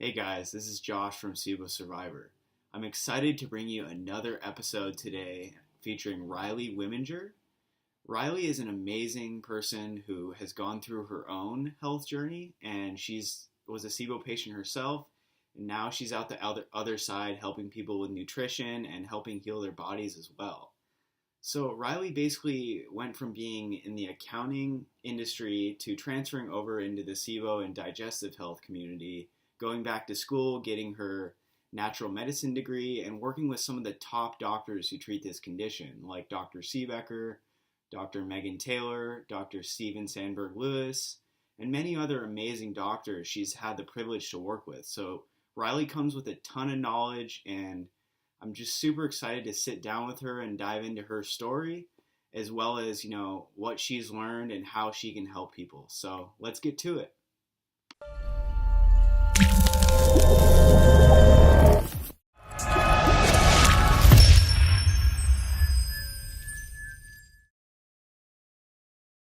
Hey guys, this is Josh from SIBO Survivor. I'm excited to bring you another episode today featuring Riley Wimminger. Riley is an amazing person who has gone through her own health journey, and she's was a SIBO patient herself, and now she's out the other side helping people with nutrition and helping heal their bodies as well. So Riley basically went from being in the accounting industry to transferring over into the SIBO and digestive health community, going back to school, getting her natural medicine degree, and working with some of the top doctors who treat this condition, like Dr. Seebecker, Dr. Megan Taylor, Dr. Steven Sandberg Lewis, and many other amazing doctors she's had the privilege to work with. So Riley comes with a ton of knowledge, and I'm just super excited to sit down with her and dive into her story, as well as, what she's learned and how she can help people. So let's get to it.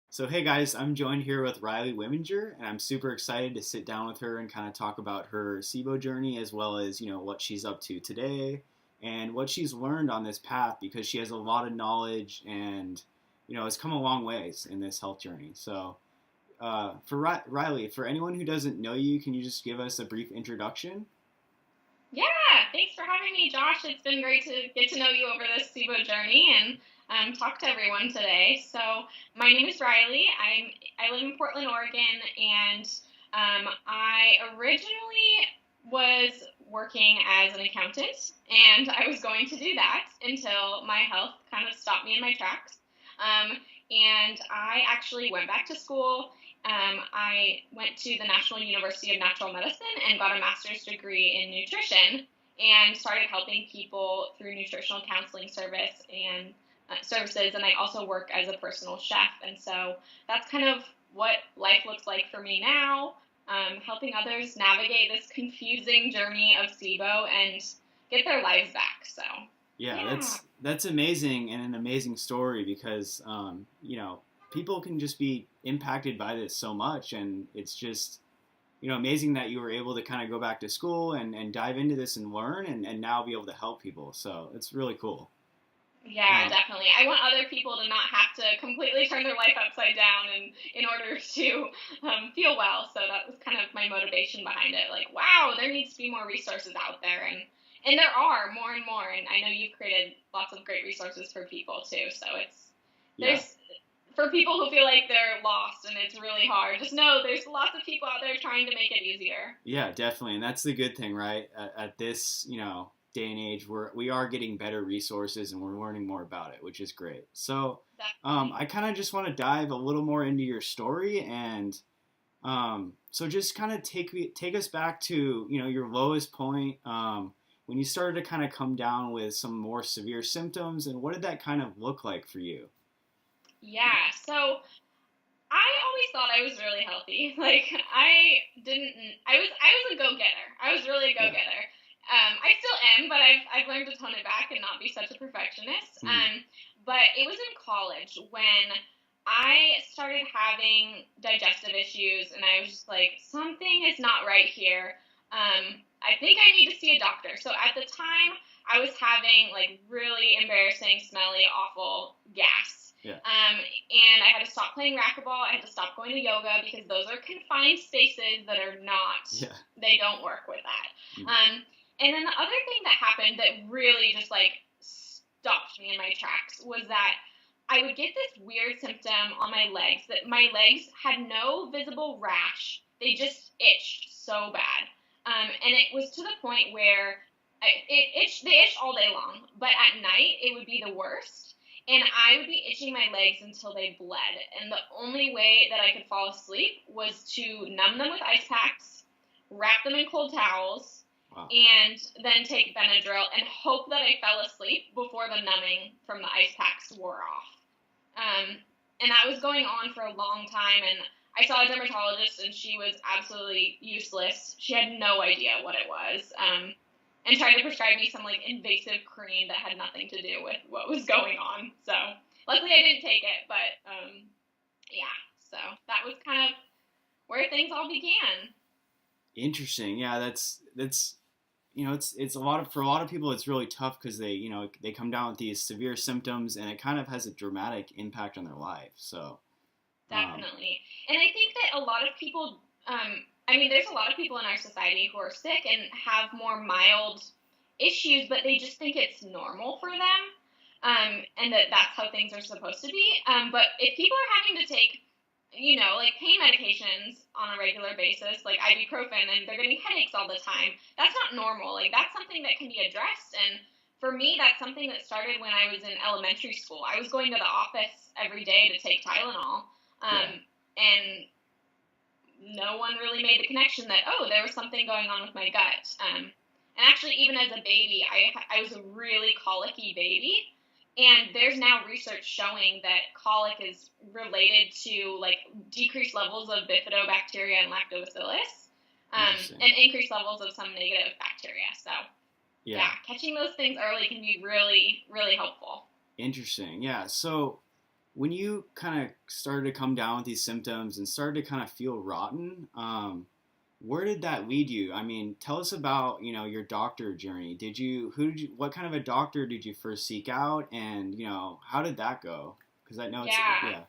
So hey guys, I'm joined here with Riley Wimminger, and I'm super excited to sit down with her and kind of talk about her SIBO journey, as well as, what she's up to today and what she's learned on this path, because she has a lot of knowledge and, has come a long ways in this health journey. So for Riley, for anyone who doesn't know you, can you just give us a brief introduction? Yeah, thanks for having me, Josh. It's been great to get to know you over this SIBO journey and talk to everyone today. So my name is Riley. I live in Portland, Oregon, and I originally was working as an accountant, and I was going to do that until my health kind of stopped me in my tracks. And I actually went back to school. I went to the National University of Natural Medicine and got a master's degree in nutrition and started helping people through nutritional counseling services. And I also work as a personal chef. And so that's kind of what life looks like for me now, helping others navigate this confusing journey of SIBO and get their lives back. So Yeah, yeah. that's amazing and an amazing story because people can just be impacted by this so much, and it's just amazing that you were able to kind of go back to school and dive into this and learn and now be able to help people. So it's really cool. Yeah, definitely. I want other people to not have to completely turn their life upside down in order to feel well. So that was kind of my motivation behind it. Like, wow, there needs to be more resources out there, and there are more and more. And I know you've created lots of great resources for people too. So Yeah. there's for people who feel like they're lost and it's really hard. Just know there's lots of people out there trying to make it easier. Yeah, definitely, and that's the good thing, right? At this, day and age, we are getting better resources and we're learning more about it, which is great. So, Definitely. I kind of just want to dive a little more into your story, and so just kind of take us back to your lowest point, when you started to kind of come down with some more severe symptoms, and what did that kind of look like for you? Yeah. So I always thought I was really healthy. Like I didn't. I was a go getter. I was really a go Yeah. getter. I still am, but I've learned to tone it back and not be such a perfectionist. Mhm. But it was in college when I started having digestive issues, and I was just like, something is not right here. I think I need to see a doctor. So at the time, I was having like really embarrassing, smelly, awful gas. Yeah. And I had to stop playing racquetball. I had to stop going to yoga because those are confined spaces that are not, Yeah. they don't work with that. Mhm. And then the other thing that happened that really just like stopped me in my tracks was that I would get this weird symptom on my legs that my legs had no visible rash. They just itched so bad. And it was to the point where they itched all day long, but at night it would be the worst. And I would be itching my legs until they bled. And the only way that I could fall asleep was to numb them with ice packs, wrap them in cold towels, Wow. and then take Benadryl and hope that I fell asleep before the numbing from the ice packs wore off. And that was going on for a long time. And I saw a dermatologist, and she was absolutely useless. She had no idea what it was, and tried to prescribe me some like invasive cream that had nothing to do with what was going on. So luckily, I didn't take it. But yeah, so that was kind of where things all began. Interesting. Yeah, that's it's a lot of for a lot of people it's really tough because they come down with these severe symptoms and it kind of has a dramatic impact on their life. So, um, Definitely. And I think that a lot of people, there's a lot of people in our society who are sick and have more mild issues, but they just think it's normal for them, and that that's how things are supposed to be. But if people are having to take, like pain medications on a regular basis, like ibuprofen, and they're getting headaches all the time, that's not normal. Like, that's something that can be addressed. And for me, that's something that started when I was in elementary school. I was going to the office every day to take Tylenol, yeah, and no one really made the connection that, oh, there was something going on with my gut. And actually, even as a baby, I was a really colicky baby. And there's now research showing that colic is related to like decreased levels of bifidobacteria and lactobacillus, interesting. and increased levels of some negative bacteria. So Yeah, yeah, catching those things early can be really, really helpful. interesting. Yeah. So when you kind of started to come down with these symptoms and started to kind of feel rotten, where did that lead you? I mean, tell us about, your doctor journey. What kind of a doctor did you first seek out, and, how did that go? Because I know Yeah. yeah,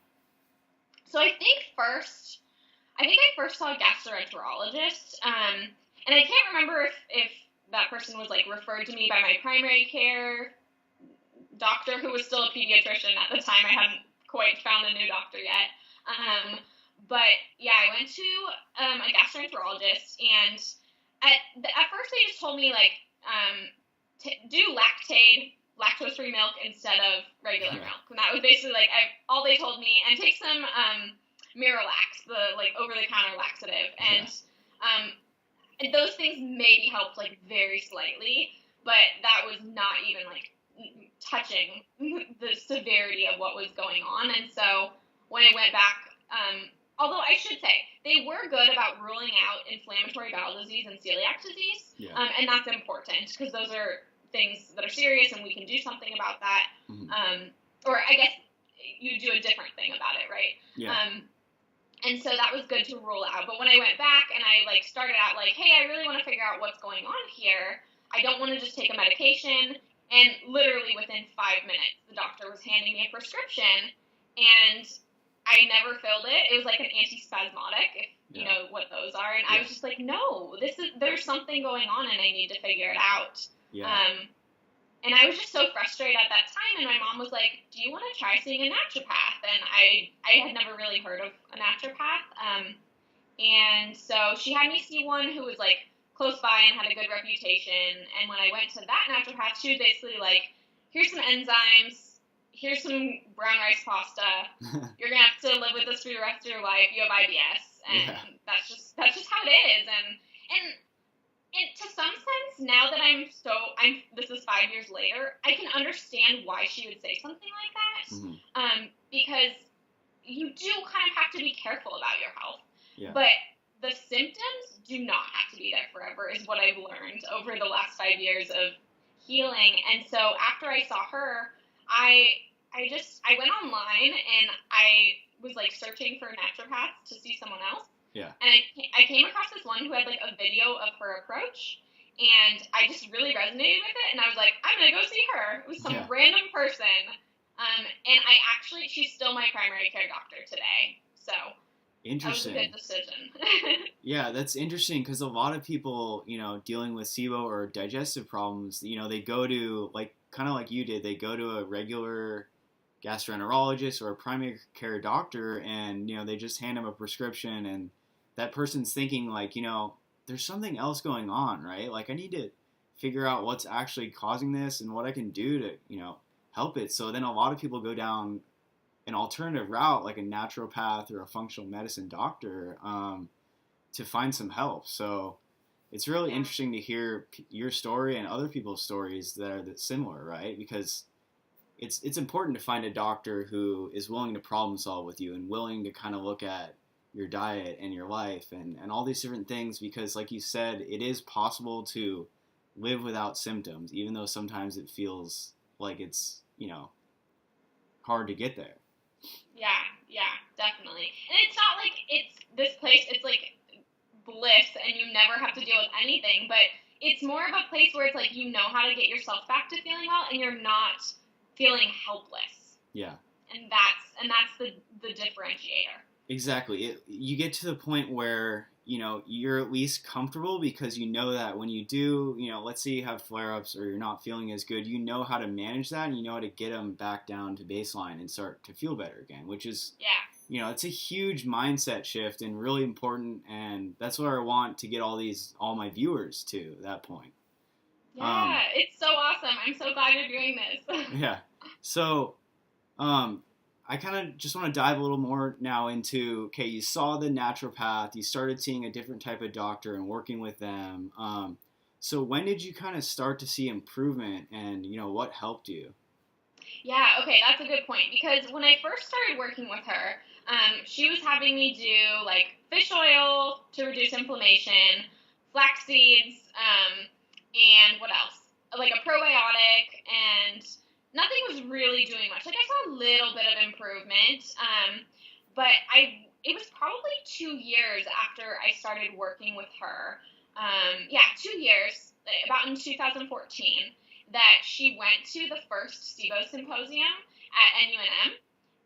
So I think I first saw a gastroenterologist, and I can't remember if that person was like referred to me by my primary care doctor, who was still a pediatrician at the time. I hadn't quite found a new doctor yet. But yeah, I went to a gastroenterologist, and at first they just told me like do lactose-free milk instead of regular yeah, milk, and that was basically like all they told me. And take some Miralax, the like over-the-counter laxative, yeah, and those things maybe helped like very slightly, but that was not even like touching the severity of what was going on. And so when I went back, although I should say they were good about ruling out inflammatory bowel disease and celiac disease, yeah, and that's important because those are things that are serious and we can do something about that. mhm, Or I guess you do a different thing about it, right? yeah, And so that was good to rule out. But when I went back and I like started out like, hey, I really want to figure out what's going on here. I don't want to just take a medication. And literally within 5 minutes, the doctor was handing me a prescription, and I never filled it. It was like an antispasmodic, if you yeah, know what those are. And I yeah, was just like, no, there's something going on, and I need to figure it out. yeah, And I was just so frustrated at that time, and my mom was like, do you want to try seeing a naturopath? And I had never really heard of a naturopath. And so she had me see one who was like close by and had a good reputation. And when I went to that naturopath, she was basically like, here's some enzymes, here's some brown rice pasta. You're gonna have to live with this for the rest of your life. You have IBS, and yeah, that's just how it is. And to some sense, now that I'm this is 5 years later, I can understand why she would say something like that. mhm, Because you do kind of have to be careful about your health, yeah, but the symptoms do not have to be there forever, is what I've learned over the last 5 years of healing. And so after I saw her, I went online and I was like searching for naturopaths to see someone else. yeah, And I came across this one who had like a video of her approach, and I just really resonated with it. And I was like, I'm gonna go see her. It was some yeah. random person, and she's still my primary care doctor today. So that was a good Interesting. decision. Yeah, that's interesting because a lot of people, dealing with SIBO or digestive problems, they go to like kind of like you did. They go to a regular gastroenterologist or a primary care doctor, and they just hand them a prescription, and that person's thinking like, there's something else going on, right? Like I need to figure out what's actually causing this and what I can do to, help it. So then a lot of people go down an alternative route, like a naturopath or a functional medicine doctor, to find some help. So it's really Yeah. interesting to hear your story and other people's stories that are similar, right? Because it's important to find a doctor who is willing to problem solve with you and willing to kind of look at your diet and your life and all these different things, because like you said, it is possible to live without symptoms, even though sometimes it feels like it's, hard to get there. Yeah, yeah, definitely. And it's not like it's this place. It's like bliss and you never have to deal with anything, but it's more of a place where it's like you know how to get yourself back to feeling well and you're not feeling helpless. Yeah. And that's the differentiator. Exactly. You get to the point where, you're at least comfortable because you know that when you do, let's say you have flare-ups or you're not feeling as good, you know how to manage that and you know how to get them back down to baseline and start to feel better again, which is, it's a huge mindset shift and really important. And that's what I want to get all my viewers to that point. Yeah, it's so awesome. I'm so glad you're doing this. Yeah. So, I kind of just want to dive a little more now into, okay, you saw the naturopath, you started seeing a different type of doctor and working with them. So when did you kind of start to see improvement and, what helped you? Yeah, okay, that's a good point. Because when I first started working with her, she was having me do like fish oil to reduce inflammation, flax seeds, and what else? Like a probiotic, and nothing was really doing much. Like I saw a little bit of improvement, but it was probably 2 years after I started working with her. 2 years, about in 2014, that she went to the first SIBO symposium at NUNM,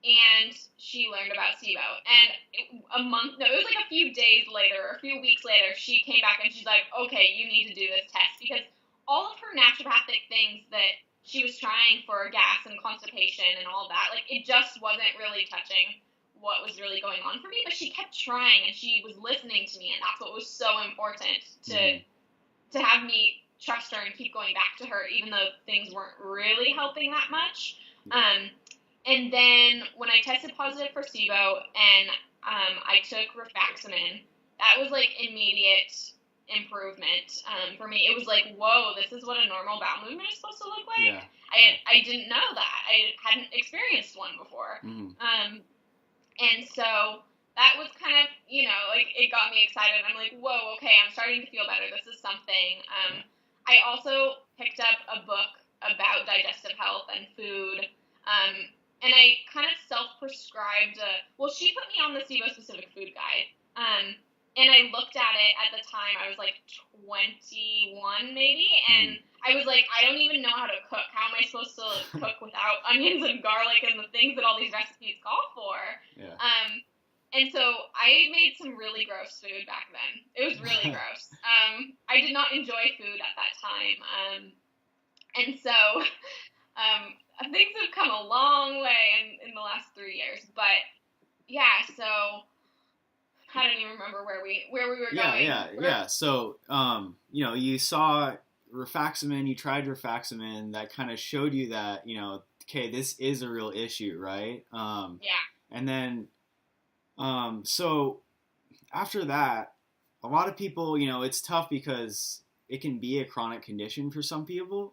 and she learned about SIBO. And it was like a few days later, a few weeks later, she came back and she's like, okay, you need to do this test, because all of her naturopathic things that she was trying for gas and constipation and all that, like, it just wasn't really touching what was really going on for me, but she kept trying and she was listening to me, and that's what was so important to have me trust her and keep going back to her, even though things weren't really helping that much. And then when I tested positive for SIBO and I took rifaximin, that was like immediate improvement for me. It was like, whoa, this is what a normal bowel movement is supposed to look like. I didn't know that. I hadn't experienced one before. And so that was kind of, like, it got me excited. I'm like, whoa, okay, I'm starting to feel better. This is something. I also picked up a book about digestive health and food. And I kind of self-prescribed she put me on the SIBO-specific food guide. And I looked at it at the time, I was like 21 maybe, and I was like, I don't even know how to cook. How am I supposed to cook without onions and garlic and the things that all these recipes call for? Yeah. And so I made some really gross food back then. It was really gross. I did not enjoy food at that time. And so things have come a long way in the last 3 years. But yeah, so I don't even remember where we were going. Yeah. So, you saw rifaximin, you tried rifaximin, that kind of showed you that, okay, this is a real issue, right? And then, so after that, a lot of people, it's tough because it can be a chronic condition for some people.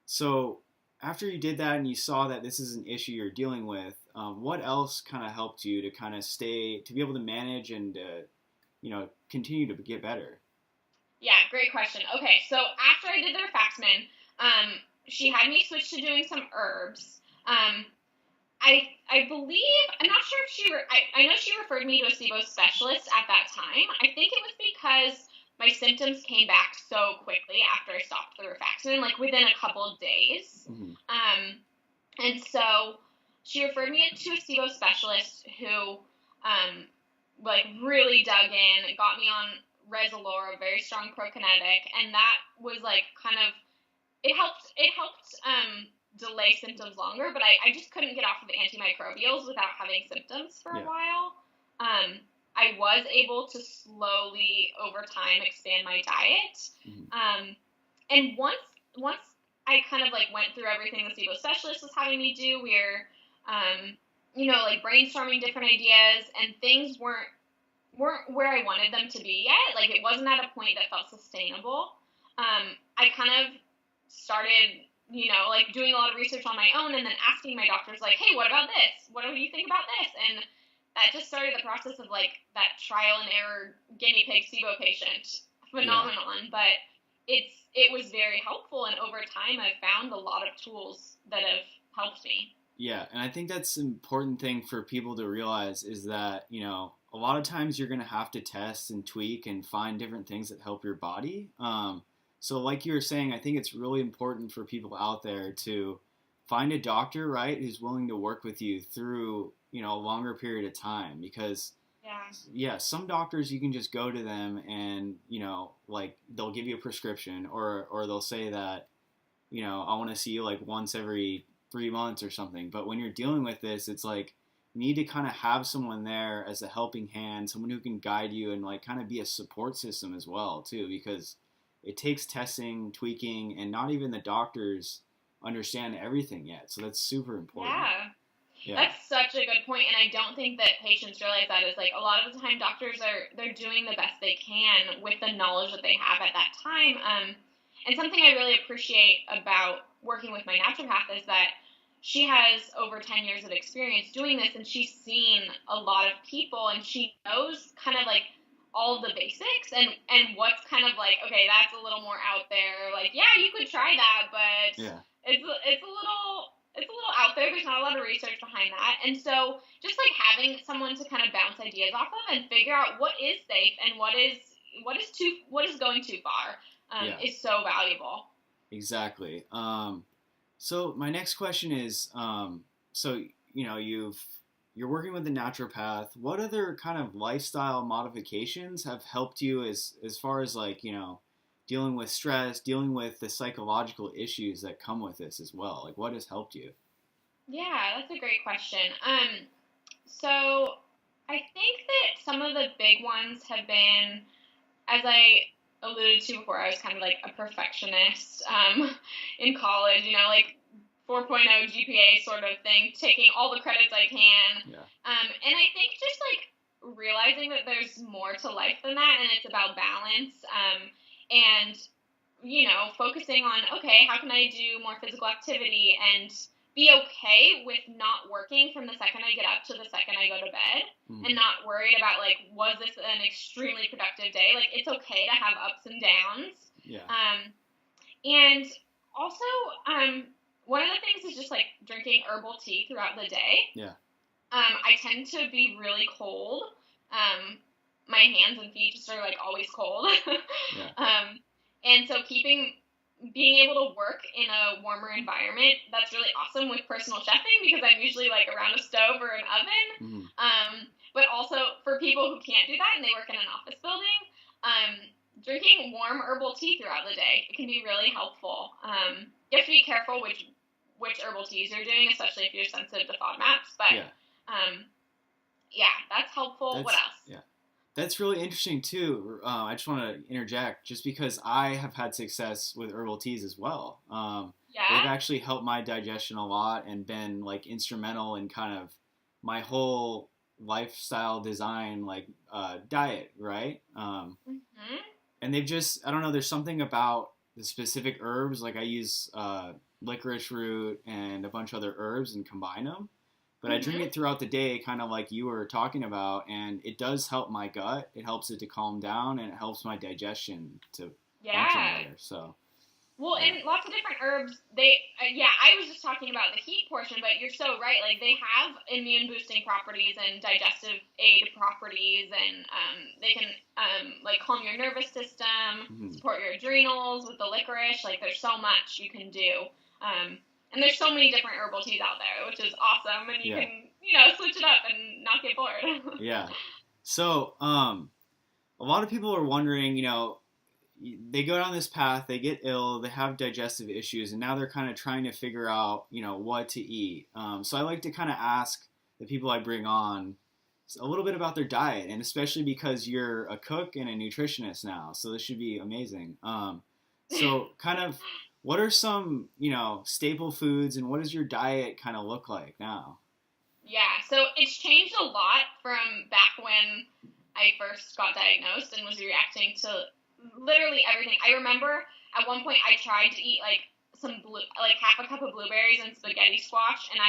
So after you did that and you saw that this is an issue you're dealing with, what else kind of helped you to kind of to be able to manage and, continue to get better? Yeah, great question. Okay, so after I did the rifaximin, she had me switch to doing some herbs. I believe, I'm not sure if I know she referred me to a SIBO specialist at that time. I think it was because my symptoms came back so quickly after I stopped the rifaximin, like within a couple of days. And so she referred me to a SIBO specialist who, really dug in, got me on Resolor, a very strong prokinetic, and that was it helped delay symptoms longer, but I just couldn't get off of antimicrobials without having symptoms for a while. I was able to slowly, over time, expand my diet. And once I kind of went through everything the SIBO specialist was having me do, we were, brainstorming different ideas, and things weren't where I wanted them to be yet. Like, it wasn't at a point that felt sustainable. I kind of started, doing a lot of research on my own and then asking my doctors, hey, what about this? What do you think about this? And that just started the process of, that trial and error guinea pig SIBO patient phenomenon. Yeah. But it was very helpful, and over time I've found a lot of tools that have helped me. Yeah, and I think that's an important thing for people to realize is that, a lot of times you're going to have to test and tweak and find different things that help your body. So like you were saying, I think it's really important for people out there to find a doctor, right, who's willing to work with you through, a longer period of time, because yeah, some doctors you can just go to them and, like they'll give you a prescription or they'll say that, I want to see you like once every 3 months or something. But when you're dealing with this, it's like you need to kind of have someone there as a helping hand, someone who can guide you and like kind of be a support system as well too, because it takes testing, tweaking, and not even the doctors understand everything yet. So that's super important. Yeah. That's such a good point, and I don't think that patients realize that is like a lot of the time doctors they're doing the best they can with the knowledge that they have at that time. And something I really appreciate about working with my naturopath is that she has over 10 years of experience doing this, and she's seen a lot of people, and she knows kind of like all the basics and what's kind of like, okay, that's a little more out there. Like, yeah, you could try that, but it's a little out there. There's not a lot of research behind that. And so just like having someone to kind of bounce ideas off of and figure out what is safe and what is going too far is so valuable. Exactly. So my next question is, you're working with a naturopath. What other kind of lifestyle modifications have helped you as far as like, dealing with stress, dealing with the psychological issues that come with this as well? Like, what has helped you? Yeah, that's a great question. So I think that some of the big ones have been, as I alluded to before, I was kind of like a perfectionist in college, like 4.0 GPA sort of thing, taking all the credits I can. Yeah. And I think just like realizing that there's more to life than that, and it's about balance. And, focusing on, okay, how can I do more physical activity and be okay with not working from the second I get up to the second I go to bed, and not worried about, like, was this an extremely productive day? Like, it's okay to have ups and downs. Yeah. And also, one of the things is just, like, drinking herbal tea throughout the day. Yeah. I tend to be really cold. My hands and feet just are, like, always cold. Yeah. And so being able to work in a warmer environment, that's really awesome with personal chefing, because I'm usually like around a stove or an oven. But also for people who can't do that and they work in an office building, drinking warm herbal tea throughout the day, it can be really helpful. You have to be careful which herbal teas you're doing, especially if you're sensitive to FODMAPs. But that's helpful. What else? Yeah. That's really interesting too. I just want to interject, just because I have had success with herbal teas as well. They've actually helped my digestion a lot and been like instrumental in kind of my whole lifestyle design, like diet, right? And they've just, I don't know, there's something about the specific herbs. Like I use licorice root and a bunch of other herbs and combine them. But I drink it throughout the day, kind of like you were talking about, and it does help my gut. It helps it to calm down, and it helps my digestion to function better. So, and lots of different herbs. I was just talking about the heat portion, but you're so right. Like they have immune boosting properties and digestive aid properties, and they can like calm your nervous system, support your adrenals with the licorice. Like there's so much you can do. And there's so many different herbal teas out there, which is awesome. And you can, switch it up and not get bored. Yeah. So, a lot of people are wondering, they go down this path, they get ill, they have digestive issues, and now they're kind of trying to figure out, what to eat. So I like to kind of ask the people I bring on a little bit about their diet, and especially because you're a cook and a nutritionist now. So this should be amazing. So kind of, what are some, staple foods, and what does your diet kind of look like now? Yeah, so it's changed a lot from back when I first got diagnosed and was reacting to literally everything. I remember at one point I tried to eat like half a cup of blueberries and spaghetti squash, and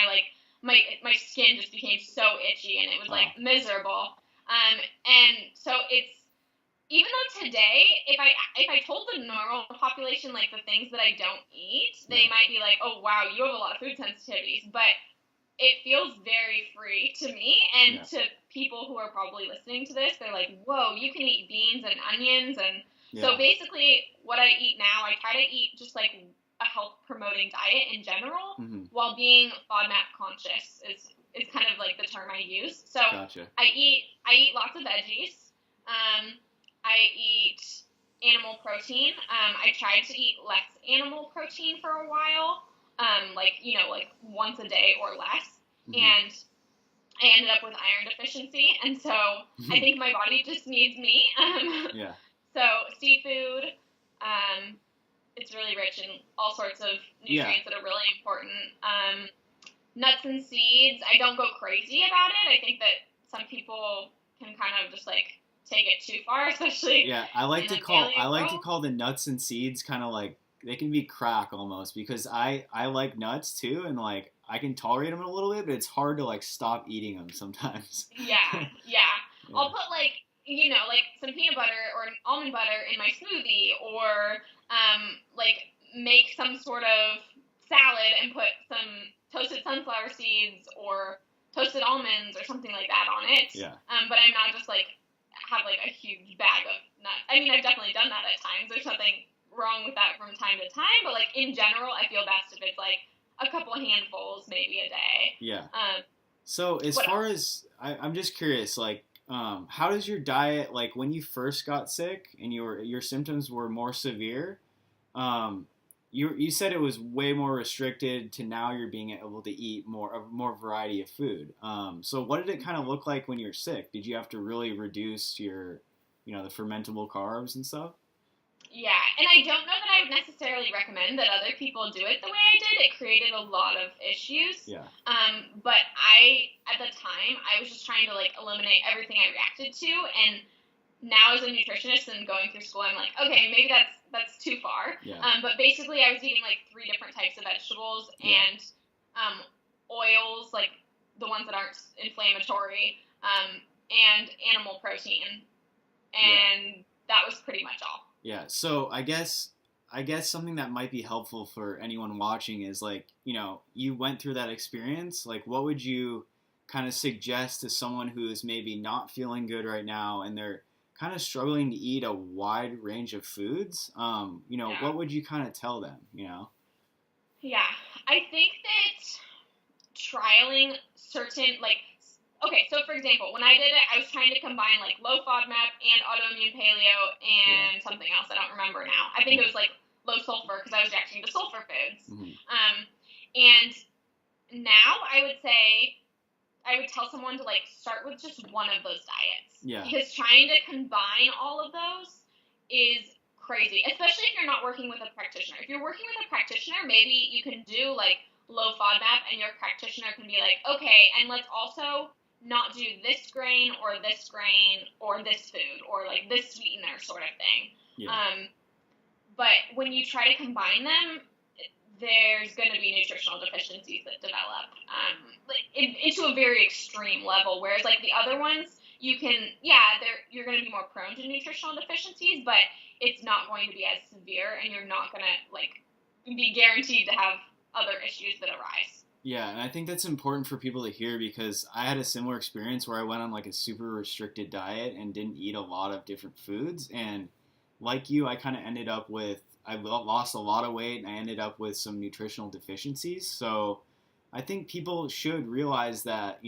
my skin just became so itchy, and it was like miserable. And so it's, even though today, if I told the normal population, like, the things that I don't eat, they might be like, oh, wow, you have a lot of food sensitivities. But it feels very free to me, and Yeah. to people who are probably listening to this, they're like, whoa, you can eat beans and onions. And so Yeah. basically what I eat now, I try to eat just like a health promoting diet in general, Mm-hmm. while being FODMAP conscious is kind of like the term I use. So Gotcha. I eat lots of veggies. I eat animal protein. I tried to eat less animal protein for a while, like once a day or less, Mm-hmm. and I ended up with iron deficiency, and so I think my body just needs meat. Yeah. So seafood, it's really rich in all sorts of nutrients that are really important. Nuts and seeds, I don't go crazy about it. I think that some people can kind of just like take it too far, especially I like in, to call the nuts and seeds kind of like, they can be crack almost, because I like nuts too, and like I can tolerate them a little bit, but it's hard to like stop eating them sometimes. Yeah. I'll put like some peanut butter or almond butter in my smoothie, or like make some sort of salad and put some toasted sunflower seeds or toasted almonds or something like that on it. Yeah. But I'm not just like have like a huge bag of nuts. I mean, I've definitely done that at times. There's nothing wrong with that from time to time, but like in general, I feel best if it's like a couple handfuls maybe a day. Yeah. So as far as I'm just curious, like, how does your diet, like when you first got sick and your symptoms were more severe, you said it was way more restricted to now you're being able to eat more variety of food. So what did it kind of look like when you were sick? Did you have to really reduce your, the fermentable carbs and stuff? Yeah, and I don't know that I would necessarily recommend that other people do it the way I did. It created a lot of issues. Yeah. But at the time, I was just trying to like eliminate everything I reacted to, and now as a nutritionist and going through school, I'm like, okay, maybe that's too far. Yeah. But basically, I was eating like 3 different types of vegetables and oils, like the ones that aren't inflammatory, and animal protein, and that was pretty much all. Yeah, so I guess something that might be helpful for anyone watching is like, you went through that experience. Like, what would you kind of suggest to someone who is maybe not feeling good right now and they're kind of struggling to eat a wide range of foods? What would you kind of tell them, Yeah, I think that trialing certain, okay, so for example, when I did it, I was trying to combine like low FODMAP and autoimmune paleo and something else I don't remember now. I think it was like low sulfur because I was reacting to sulfur foods. Mm-hmm. And now I would tell someone to like start with just one of those diets. Yeah. Because trying to combine all of those is crazy, especially if you're not working with a practitioner. If you're working with a practitioner, maybe you can do like low FODMAP and your practitioner can be like, okay, and let's also not do this grain or this food or like this sweetener sort of thing. Yeah. But when you try to combine them, there's going to be nutritional deficiencies that develop into a very extreme level. Whereas like the other ones, you're going to be more prone to nutritional deficiencies, but it's not going to be as severe, and you're not going to like be guaranteed to have other issues that arise. Yeah, and I think that's important for people to hear, because I had a similar experience where I went on like a super restricted diet and didn't eat a lot of different foods. And like you, I kind of ended up with, I lost a lot of weight and I ended up with some nutritional deficiencies. So I think people should realize that,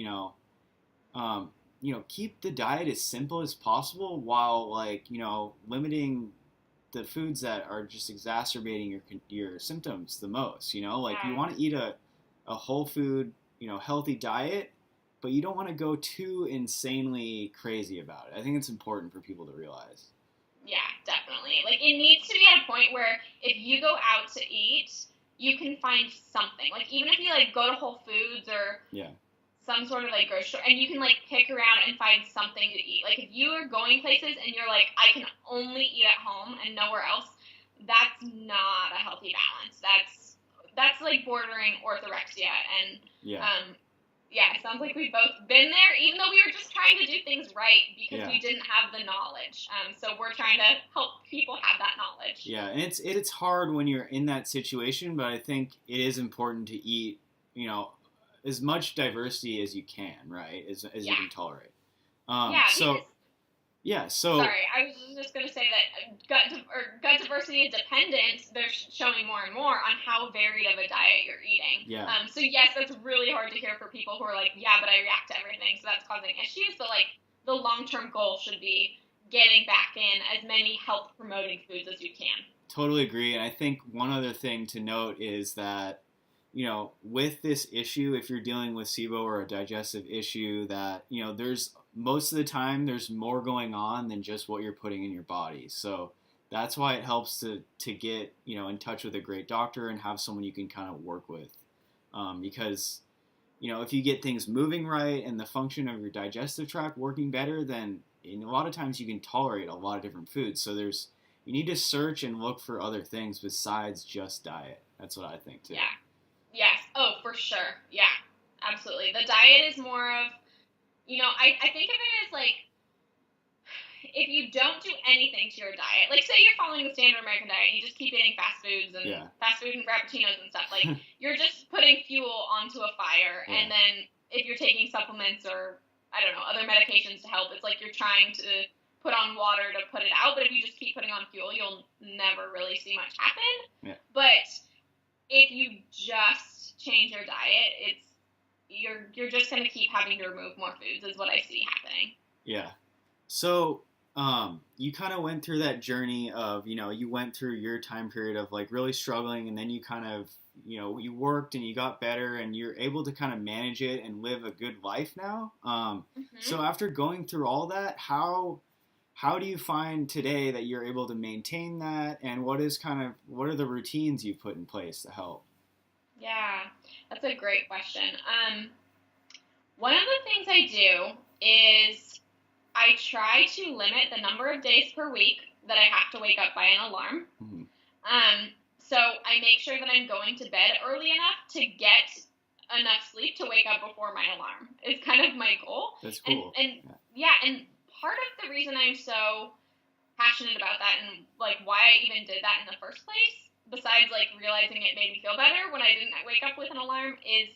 keep the diet as simple as possible while like, limiting the foods that are just exacerbating your symptoms the most. You want to eat a whole food, healthy diet, but you don't want to go too insanely crazy about it. I think it's important for people to realize. Yeah, definitely. Like, it needs to be at a point where if you go out to eat, you can find something. Like, even if you, like, go to Whole Foods or some sort of, like, grocery store, and you can, like, pick around and find something to eat. Like, if you are going places and you're like, I can only eat at home and nowhere else, that's not a healthy balance. That's like bordering orthorexia, and it sounds like we've both been there, even though we were just trying to do things right because we didn't have the knowledge. So we're trying to help people have that knowledge. Yeah, and it's hard when you're in that situation, but I think it is important to eat, as much diversity as you can, right? As you can tolerate. Yeah. So yeah. So sorry, I was just going to say that gut diversity is dependent. They're showing more and more on how varied of a diet you're eating. Yeah. So yes, that's really hard to hear for people who are like, yeah, but I react to everything, so that's causing issues. But like the long-term goal should be getting back in as many health-promoting foods as you can. Totally agree. And I think one other thing to note is that, with this issue, if you're dealing with SIBO or a digestive issue, that, there's most of the time there's more going on than just what you're putting in your body. So that's why it helps to get, in touch with a great doctor and have someone you can kind of work with. Because, if you get things moving right and the function of your digestive tract working better, then a lot of times you can tolerate a lot of different foods. So you need to search and look for other things besides just diet. That's what I think too. Yeah. Yes. Oh, for sure. Yeah. Absolutely. The diet is more of, I think of it as like, if you don't do anything to your diet, like say you're following the standard American diet and you just keep eating fast foods and fast food and frappuccinos and stuff, like you're just putting fuel onto a fire. Yeah. And then if you're taking supplements or, I don't know, other medications to help, it's like you're trying to put on water to put it out. But if you just keep putting on fuel, you'll never really see much happen. Yeah. But if you just change your diet, you're just going to keep having to remove more foods is what I see happening. Yeah. So you kind of went through that journey of, you went through your time period of like really struggling, and then you kind of, you worked and you got better and you're able to kind of manage it and live a good life now. So after going through all that, how do you find today that you're able to maintain that, and what are the routines you put in place to help? Yeah, that's a great question. One of the things I do is I try to limit the number of days per week that I have to wake up by an alarm. Mm-hmm. So I make sure that I'm going to bed early enough to get enough sleep to wake up before my alarm is kind of my goal. That's cool. And part of the reason I'm so passionate about that and like why I even did that in the first place, besides like realizing it made me feel better when I didn't wake up with an alarm, is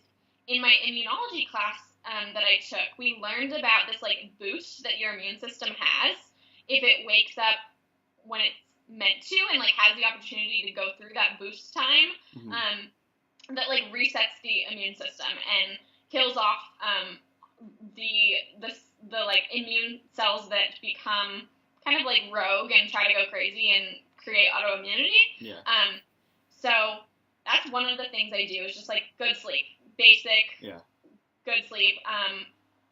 in my immunology class that I took, we learned about this like boost that your immune system has if it wakes up when it's meant to and like has the opportunity to go through that boost time. Mm-hmm. That like resets the immune system and kills off the like immune cells that become kind of like rogue and try to go crazy and create autoimmunity. Yeah. So that's one of the things I do is just like good sleep, basic. Yeah. Good sleep.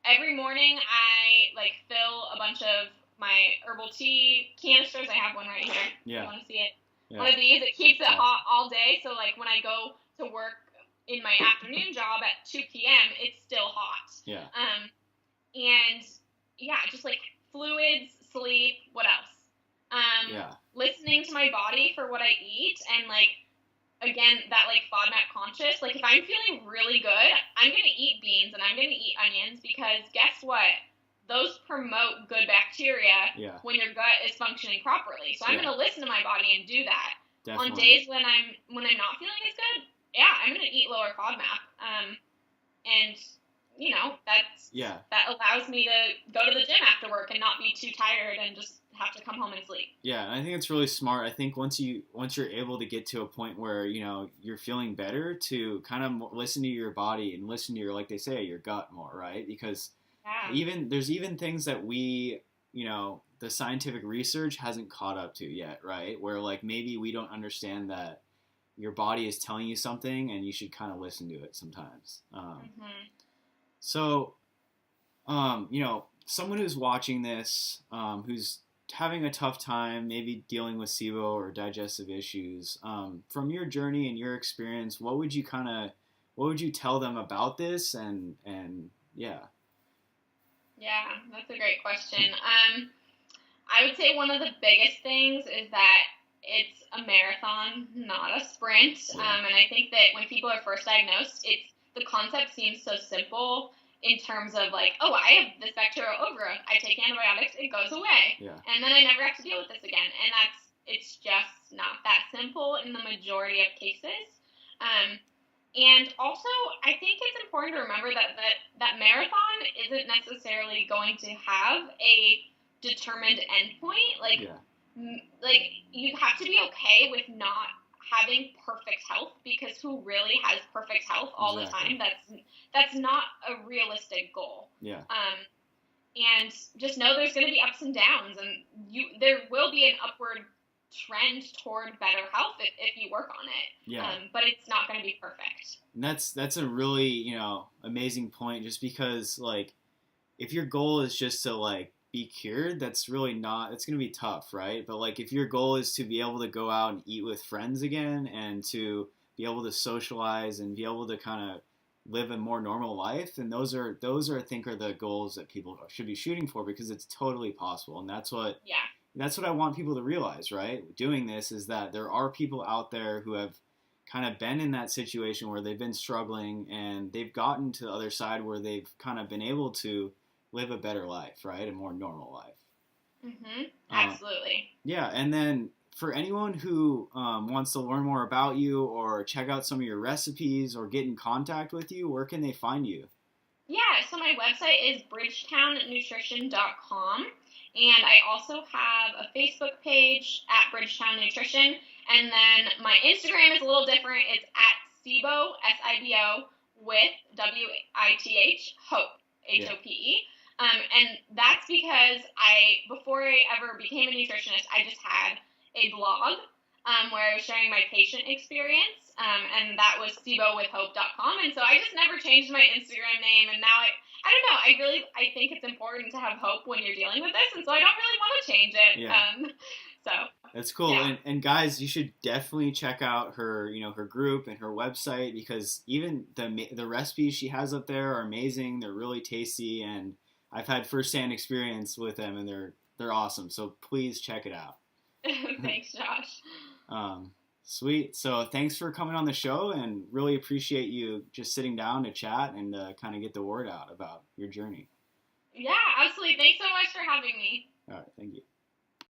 Every morning I like fill a bunch of my herbal tea canisters. I have one right here. Yeah. You want to see it? Yeah. One of these. It keeps it hot all day. So like when I go to work in my afternoon job at 2 p.m., it's still hot. Yeah. And yeah, just like fluids, sleep. What else? Listening to my body for what I eat and like. Again, that like FODMAP conscious, like if I'm feeling really good, I'm going to eat beans and I'm going to eat onions because guess what? Those promote good bacteria when your gut is functioning properly. So I'm going to listen to my body and do that. Definitely. On days when I'm not feeling as good, I'm going to eat lower FODMAP. And that allows me to go to the gym after work and not be too tired and just have to come home and sleep. Yeah, I think it's really smart. I think once you're able to get to a point where, you're feeling better, to kind of listen to your body and listen to your, like they say, your gut more, right? Because there's even things that we, the scientific research hasn't caught up to yet, right? Where like maybe we don't understand that your body is telling you something and you should kind of listen to it sometimes. So, someone who's watching this, who's having a tough time, maybe dealing with SIBO or digestive issues, from your journey and your experience, what would you tell them about this? And yeah. Yeah, that's a great question. I would say one of the biggest things is that it's a marathon, not a sprint. Yeah. And I think that when people are first diagnosed, the concept seems so simple in terms of like, oh, I have this bacterial overgrowth. I take antibiotics, it goes away. Yeah. And then I never have to deal with this again. And it's just not that simple in the majority of cases. And also, I think it's important to remember that marathon isn't necessarily going to have a determined endpoint. Yeah, Like you have to be okay with not having perfect health, because who really has perfect health all the exactly. time? That's not a realistic goal. Yeah, And just know there's going to be ups and downs, and there will be an upward trend toward better health if you work on it. yeah. But it's not going to be perfect. And that's a really, amazing point, just because, like, if your goal is just to, like, be cured, that's really not, it's going to be tough, right? But, like, if your goal is to be able to go out and eat with friends again, and to be able to socialize and be able to kind of live a more normal life, then those are I think are the goals that people should be shooting for, because it's totally possible. And Yeah. that's what I want people to realize, right? Doing this is that there are people out there who have kind of been in that situation where they've been struggling, and they've gotten to the other side where they've kind of been able to live a better life, right? A more normal life. Absolutely. Yeah, and then for anyone who wants to learn more about you, or check out some of your recipes, or get in contact with you, where can they find you? Yeah, so my website is bridgetownnutrition.com, and I also have a Facebook page at Bridgetown Nutrition, and then my Instagram is a little different. It's at SIBO, SIBO, with WITH, Hope, Yeah. HOPE. And that's because before I ever became a nutritionist, I just had a blog where I was sharing my patient experience, and that was SIBOWithHope.com. And so I just never changed my Instagram name, and now I don't know. I think it's important to have hope when you're dealing with this, and so I don't really want to change it. Yeah. So That's cool. yeah. And guys, you should definitely check out her, her group and her website, because even the recipes she has up there are amazing. They're really tasty, and I've had firsthand experience with them, and they're awesome. So please check it out. Thanks, Josh. Sweet. So thanks for coming on the show, and really appreciate you just sitting down to chat and kind of get the word out about your journey. Yeah, absolutely. Thanks so much for having me. All right. Thank you.